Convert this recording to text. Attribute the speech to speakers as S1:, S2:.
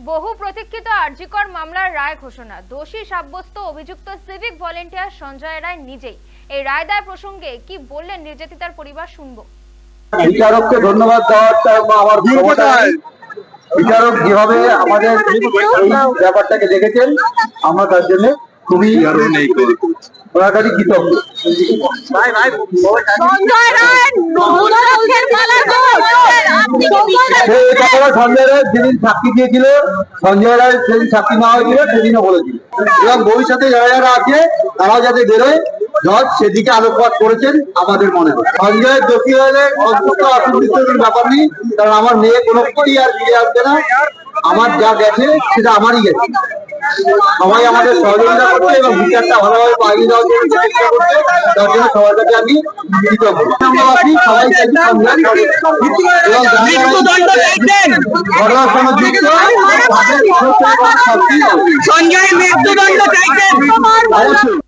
S1: বহু প্রতীক্ষিত আরজিকর মামলার রায় ঘোষণা। দোষী সাব্যস্ত অভিযুক্ত সিভিক ভলেন্টিয়ার সঞ্জয় রায় নিজেই। এই রায় দায় প্রসঙ্গে কি বললেন নির্যাতিতার পরিবার, শুনবো।
S2: বিচারককে ধন্যবাদ দেওয়াটা আমার বিচারক যেভাবে আমাদের এই ব্যাপারটাকে দেখেছেন আমরা তার জন্য খুবই ওনাকারী কৃতজ্ঞ। সঞ্জয় রায় যেদিন সাক্ষী দিয়েছিল, সঞ্জয় রায় সেদিন সাক্ষী নেওয়া হয়েছিল, সেদিনও বলেছিল এবং ভবিষ্যতে যারা যারা আছে তারাও যাতে বেরোয় জজ সেদিকে আলোকপাত করেছেন আমাদের মনে হয়। সঞ্জয় দোষী হলে অন্তত অসন্তুষ্টির ব্যাপার নেই, কারণ আমার মেয়ে কোনো কোটি আর ফিরে আসবে না। আমার যা গেছে সেটা আমারই গেছে। সবাই আমাদের সহযোগিতা করছে এবং বিচারটা ভালোভাবে পাইয়ে দেওয়ার জন্য চেষ্টা করছে, তার জন্য সবার কাছে আমি কৃতজ্ঞ। সবাই ঘটনার সঙ্গে যুক্ত সঞ্জয় মৃত্যুদণ্ড চাইছেন অবশ্যই।